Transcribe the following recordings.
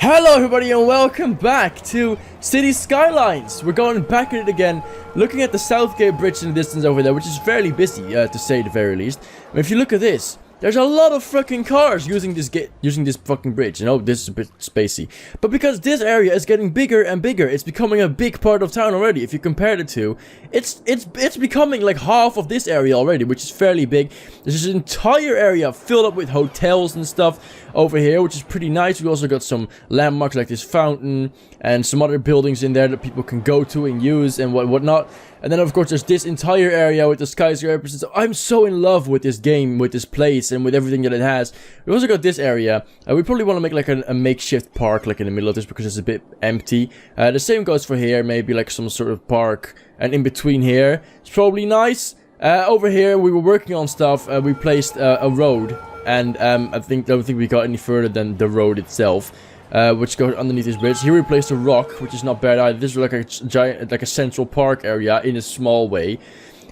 Hello everybody and welcome back to City Skylines. We're going back at it again, looking at the Southgate Bridge in the distance over there, which is fairly busy, to say the very least. And if you look at this, there's a lot of freaking cars using this fucking bridge. You know, this is a bit spacey. But because this area is getting bigger and bigger, it's becoming a big part of town already. If you compare the two, it's becoming like half of this area already, which is fairly big. There's this entire area filled up with hotels and stuff over here, which is pretty nice. We also got some landmarks like this fountain and some other buildings in there that people can go to and use and whatnot. And then of course there's this entire area with the skyscrapers and stuff. I'm so in love with this game, with this place, and with everything that it has. We also got this area. We probably want to make like a makeshift park like in the middle of this because it's a bit empty. The same goes for here, maybe like some sort of park. And in between here, it's probably nice. Over here we were working on stuff. We placed a road. And I don't think we got any further than the road itself, which goes underneath this bridge. Here we placed a rock, which is not bad either. This is like a giant, like a central park area in a small way.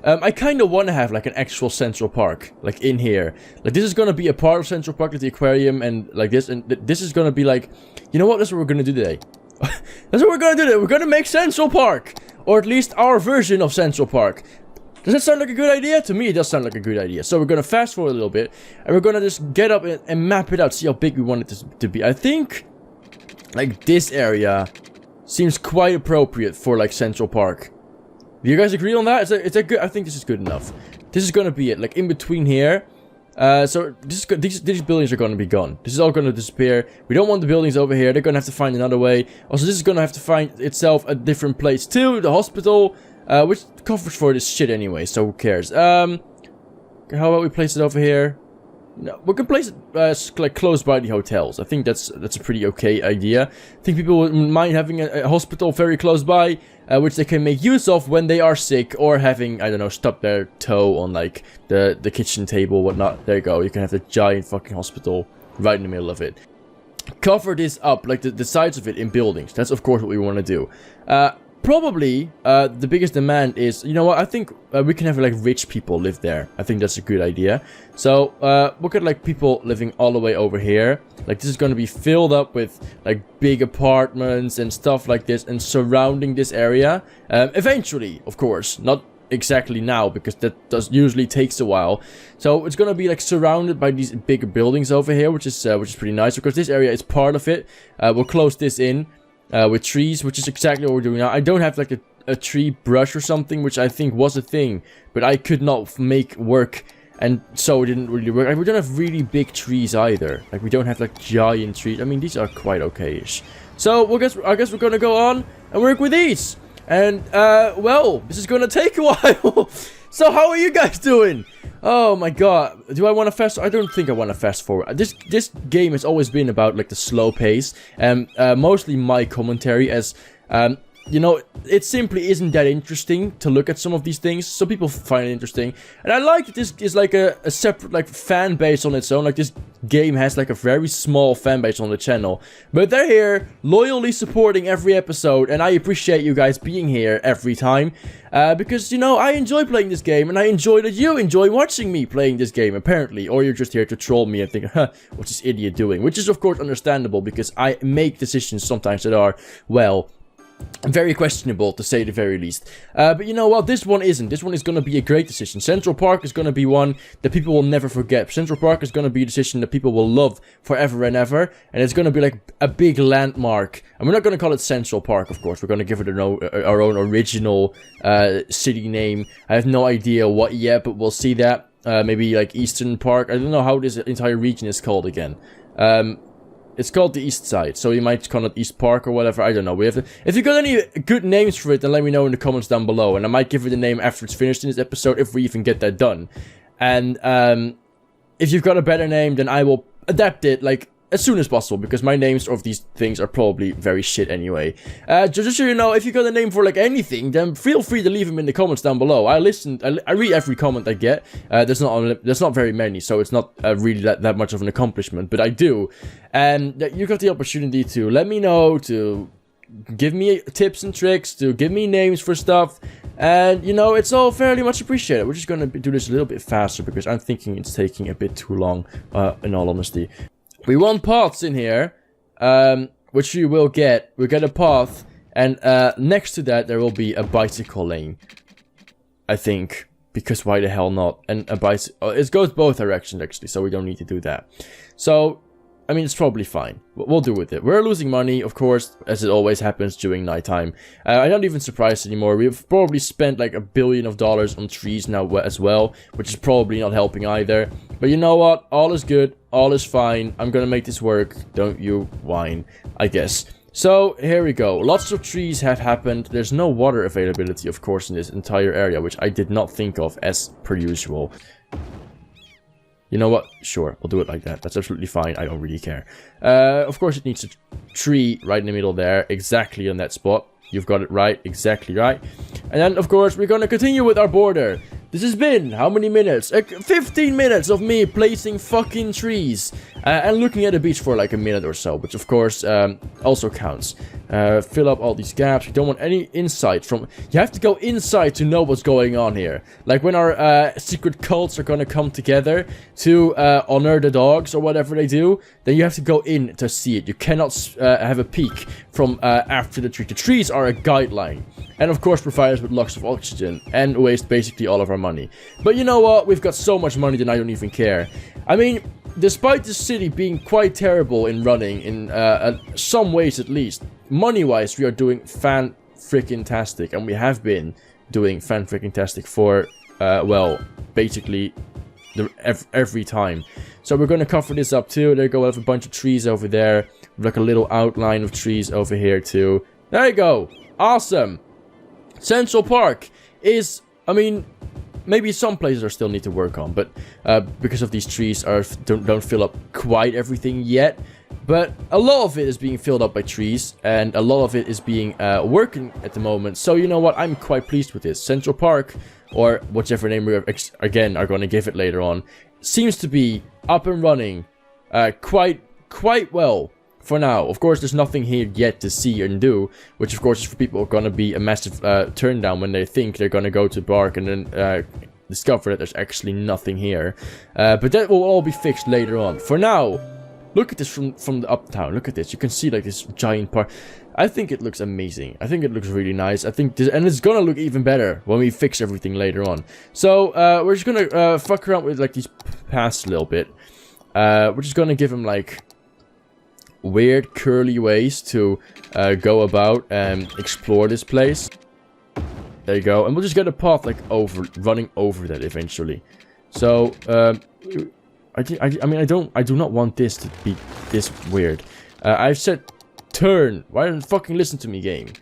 I kind of want to have like an actual central park, like in here. Like this is gonna be a part of Central Park, like the aquarium and like this. And this is gonna be like, you know what? That's what we're gonna do today. That's what we're gonna do today. We're gonna make Central Park, or at least our version of Central Park. Does that sound like a good idea? To me, it does sound like a good idea. So we're going to fast forward a little bit. And we're going to just get up and map it out. See how big we want it to be. I think, like, this area seems quite appropriate for, like, Central Park. Do you guys agree on that? Is that good? I think this is good enough. This is going to be it. Like, in between here. So, these buildings are going to be gone. This is all going to disappear. We don't want the buildings over here. They're going to have to find another way. Also, this is going to have to find itself a different place, too. The hospital. Which covers for this shit anyway, so who cares? How about we place it over here? No, we can place it like close by the hotels. I think that's a pretty okay idea. I think people wouldn't mind having a hospital very close by, which they can make use of when they are sick or having, I don't know, stubbed their toe on like the kitchen table, whatnot. There you go. You can have the giant fucking hospital right in the middle of it. Cover this up, like the sides of it, in buildings. That's of course what we want to do. Probably, the biggest demand is, you know what, I think we can have, like, rich people live there. I think that's a good idea. So, look at, like, people living all the way over here. Like, this is going to be filled up with, like, big apartments and stuff like this and surrounding this area. Eventually, of course, not exactly now, because that usually takes a while. So, it's going to be, like, surrounded by these big buildings over here, which is pretty nice, because this area is part of it. We'll close this in. With trees, which is exactly what we're doing now. I don't have like a tree brush or something, which I think was a thing, but I could not make work, and so it didn't really work. Like, we don't have really big trees either. Like, we don't have like giant trees. I mean, these are quite okay-ish. So, I guess we're gonna go on and work with these. And, well, this is gonna take a while. So, how are you guys doing? Oh my god. Do I want to fast? I don't think I want to fast forward. This game has always been about like the slow pace and mostly my commentary, as you know, it simply isn't that interesting to look at some of these things. Some people find it interesting, and I like that this is like a separate like fan base on its own. Like, this game has like a very small fan base on the channel, but they're here loyally supporting every episode, and I appreciate you guys being here every time, because, you know, I enjoy playing this game, and I enjoy that you enjoy watching me playing this game, apparently. Or you're just here to troll me and think, huh, what's this idiot doing? Which is of course understandable, because I make decisions sometimes that are, well, very questionable, to say the very least. But you know what? This one isn't. This one is going to be a great decision. Central Park is going to be one that people will never forget. Central Park is going to be a decision that people will love forever and ever. And it's going to be like a big landmark. And we're not going to call it Central Park, of course. We're going to give it our own original city name. I have no idea what yet, but we'll see that. Maybe like Eastern Park. I don't know how this entire region is called again. It's called the East Side, so you might call it East Park or whatever. I don't know. We have to, if you got any good names for it, then let me know in the comments down below, and I might give it a name after it's finished in this episode, if we even get that done. And if you've got a better name, then I will adapt it like as soon as possible, because my names of these things are probably very shit anyway. Just so you know, if you got a name for like anything, then feel free to leave them in the comments down below. I read every comment I get. There's not very many, so it's not really that much of an accomplishment, but I do. And you got the opportunity to let me know, to give me tips and tricks, to give me names for stuff, and you know, it's all fairly much appreciated. We're just gonna do this a little bit faster, because I'm thinking it's taking a bit too long, in all honesty. We want paths in here. which we will get. We'll get a path, and next to that there will be a bicycle lane, I think, because why the hell not? And a bicycle, it goes both directions actually, so we don't need to do that. So I mean, it's probably fine. We'll do with it. We're losing money, of course, as it always happens during nighttime. I'm not even surprised anymore. We've probably spent like $1 billion on trees now as well, which is probably not helping either. But you know what? All is good. All is fine. I'm gonna make this work. Don't you whine, I guess. So, here we go. Lots of trees have happened. There's no water availability, of course, in this entire area, which I did not think of as per usual. You know what? Sure, we'll do it like that. That's absolutely fine. I don't really care. Of course, it needs a tree right in the middle there. Exactly on that spot. You've got it right. Exactly right. And then, of course, we're going to continue with our border. This has been, how many minutes? 15 minutes of me placing fucking trees. And looking at the beach for like a minute or so. Which, of course, also counts. Fill up all these gaps. You don't want any insight from... You have to go inside to know what's going on here. Like when our secret cults are gonna come together to honor the dogs or whatever they do, then you have to go in to see it. You cannot have a peek from after the tree. The trees are a guideline. And of course provide us with lots of oxygen. And waste basically all of our money. But you know what? We've got so much money that I don't even care. I mean... Despite the city being quite terrible in running, in some ways at least, money-wise we are doing fan-freaking-tastic, and we have been doing fan-freaking-tastic for, well, basically every time. So we're going to cover this up too. There you go, we'll have a bunch of trees over there, like a little outline of trees over here too. There you go, awesome! Central Park is, I mean... Maybe some places are still need to work on, but because of these trees don't fill up quite everything yet. But a lot of it is being filled up by trees, and a lot of it is being working at the moment. So you know what? I'm quite pleased with this. Central Park, or whichever name we again are going to give it later on, seems to be up and running quite well. For now, of course, there's nothing here yet to see and do, which of course is for people going to be a massive turn down when they think they're going to go to Bark and then discover that there's actually nothing here. But that will all be fixed later on. For now, look at this from the uptown. Look at this. You can see like this giant park. I think it looks amazing. I think it looks really nice. I think this, and it's gonna look even better when we fix everything later on. So we're just gonna fuck around with like these paths a little bit. We're just gonna give them like weird curly ways to go about and explore this place. There you go, and we'll just get a path like running over that eventually. So I mean I do not want this to be this weird. I've said turn. Why don't you fucking listen to me, game?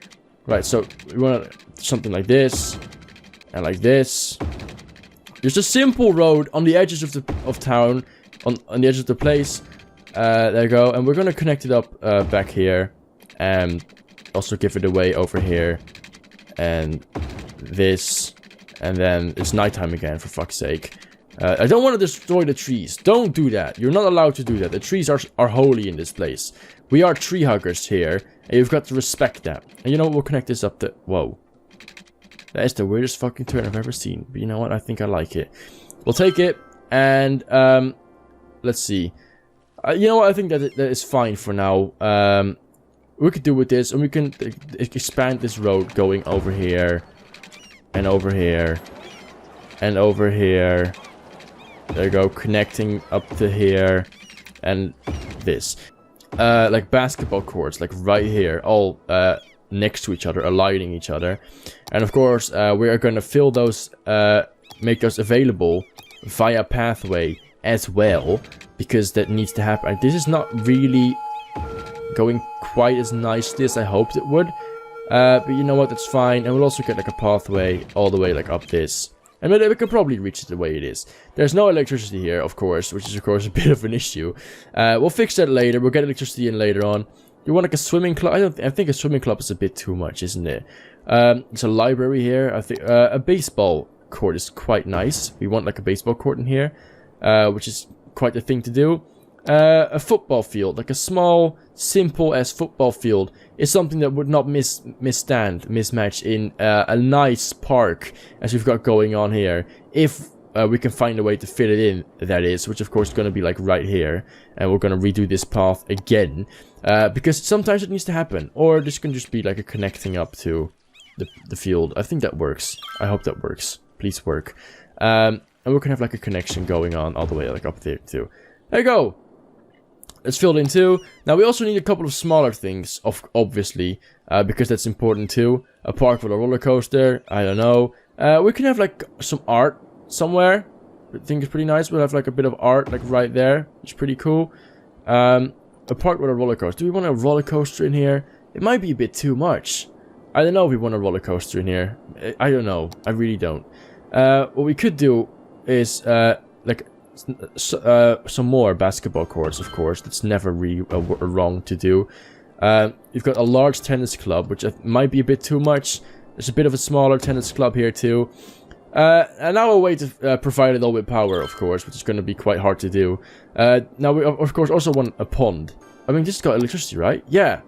Right, so we want something like this and like this. Just a simple road on the edges of town, on the edge of the place. There you go, and we're gonna connect it up back here, and also give it away over here, and this, and then it's nighttime again, for fuck's sake. I don't want to destroy the trees. Don't do that. You're not allowed to do that. The trees are holy in this place. We are tree huggers here, and you've got to respect that. And you know what? We'll connect this up to... Whoa. That is the weirdest fucking turn I've ever seen. But you know what? I think I like it. We'll take it, and let's see. You know what? I think that is fine for now. We could do with this, and we can expand this road going over here, and over here, and over here. There you go, connecting up to here, and this. Like basketball courts, like right here, all next to each other, aligning each other. And of course, we are going to fill those, make those available via pathway as well, because that needs to happen. This is not really going quite as nicely as I hoped it would. But you know what, that's fine. And we'll also get like a pathway all the way like up this. And we can probably reach it the way it is. There's no electricity here, of course, which is of course a bit of an issue. We'll fix that later. We'll get electricity in later on. You want like a swimming club? I think a swimming club is a bit too much, isn't it? There's a library here. I think a baseball court is quite nice. We want like a baseball court in here, which is quite the thing to do. A football field, like a small, simple-as football field, is something that would not mismatch in a nice park, as we've got going on here, if we can find a way to fit it in, that is, which of course is going to be like right here, and we're going to redo this path again, because sometimes it needs to happen, or this can just be like a connecting up to the field. I think that works. I hope that works. Please work. And we're going to have like a connection going on all the way like up there too. There you go. It's filled in too. Now we also need a couple of smaller things, obviously, because that's important too. A park with a roller coaster. I don't know. We can have like some art somewhere. I think it's pretty nice. We'll have like a bit of art like right there. It's pretty cool. A park with a roller coaster. Do we want a roller coaster in here? It might be a bit too much. I don't know if we want a roller coaster in here. I don't know. I really don't. What we could do is like some more basketball courts, of course. That's never really wrong to do. You've got a large tennis club, which might be a bit too much. There's a bit of a smaller tennis club here too. And now a way to provide it all with power, of course, which is going to be quite hard to do. Now we of course also want a pond. I mean, this has got electricity, right? Yeah,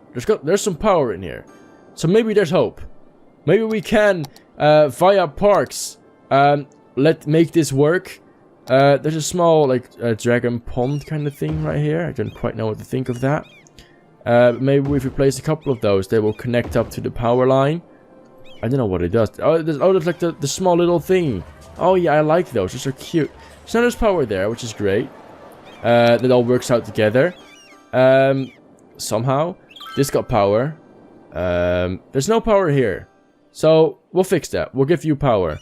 there's some power in here, so maybe there's hope. Maybe we can via parks make this work. There's a small like dragon pond kind of thing right here. I don't quite know what to think of that. Maybe if we place a couple of those, they will connect up to the power line. I don't know what it does. Oh, there's like the small little thing. Oh yeah, I like those. Those are cute. So now there's power there, which is great. That all works out together. Somehow. This got power. There's no power here. So, we'll fix that. We'll give you power.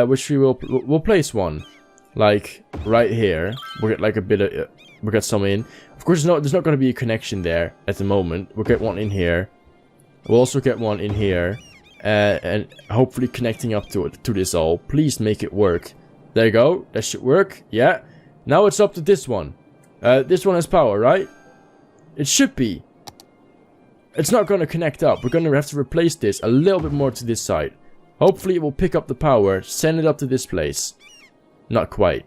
Which we'll place one. Like, right here. We'll get like a bit of... we'll get some in. Of course, there's not going to be a connection there at the moment. We'll get one in here. We'll also get one in here. And hopefully connecting up to this all. Please make it work. There you go. That should work. Yeah. Now it's up to this one. This one has power, right? It should be. It's not going to connect up. We're going to have to replace this a little bit more to this side. Hopefully it will pick up the power. Send it up to this place. Not quite.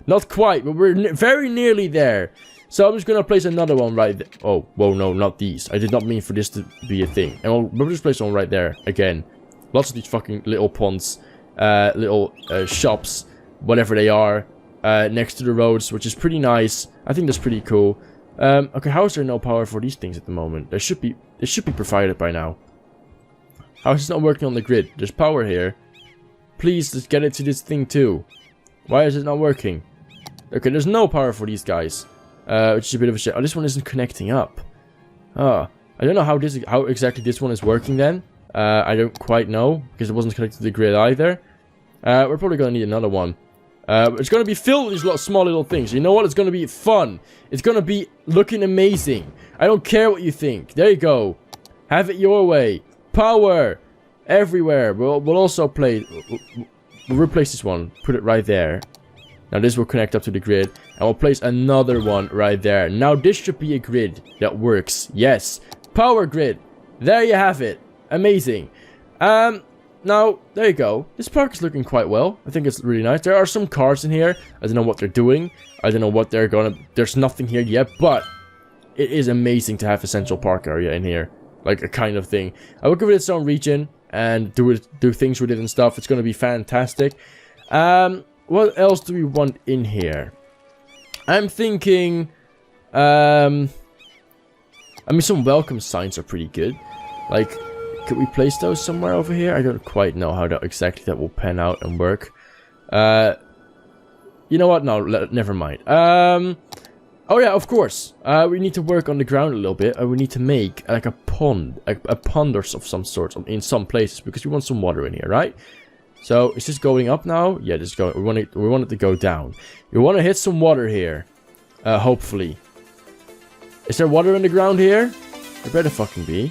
Not quite, but we're very nearly there. So I'm just going to place another one right there. Oh, whoa, no, not these. I did not mean for this to be a thing. And we'll just place one right there. Again, lots of these fucking little ponds. Little shops. Whatever they are. Next to the roads, which is pretty nice. I think that's pretty cool. Okay, how is there no power for these things at the moment? It should be provided by now. How is it not working on the grid? There's power here. Please, let's get it to this thing too. Why is it not working? Okay, there's no power for these guys. Which is a bit of a shit. Oh, this one isn't connecting up. I don't know how exactly this one is working then. I don't quite know, because it wasn't connected to the grid either. We're probably going to need another one. It's going to be filled with these small little things. You know what? It's going to be fun. It's going to be looking amazing. I don't care what you think. There you go. Have it your way. Power. Everywhere. We'll also play... We'll replace this one. Put it right there. Now this will connect up to the grid. And we'll place another one right there. Now this should be a grid that works. Yes. Power grid. There you have it. Amazing. Now, there you go. This park is looking quite well. I think it's really nice. There are some cars in here. I don't know what they're doing. I don't know what they're gonna... There's nothing here yet, but it is amazing to have a central park area in here. Like a kind of thing. I will give it its own region and do things with it and stuff. It's gonna be fantastic. What else do we want in here? I'm thinking... I mean, some welcome signs are pretty good. Like... Could we place those somewhere over here? I don't quite know how exactly that will pan out and work. You know what? No, never mind. Oh yeah, of course. We need to work on the ground a little bit. We need to make like a pond. A pond of some sort in some places. Because we want some water in here, right? So, is this going up now? Yeah, this is going... We want it to go down. We want to hit some water here. Hopefully. Is there water in the ground here? There better fucking be.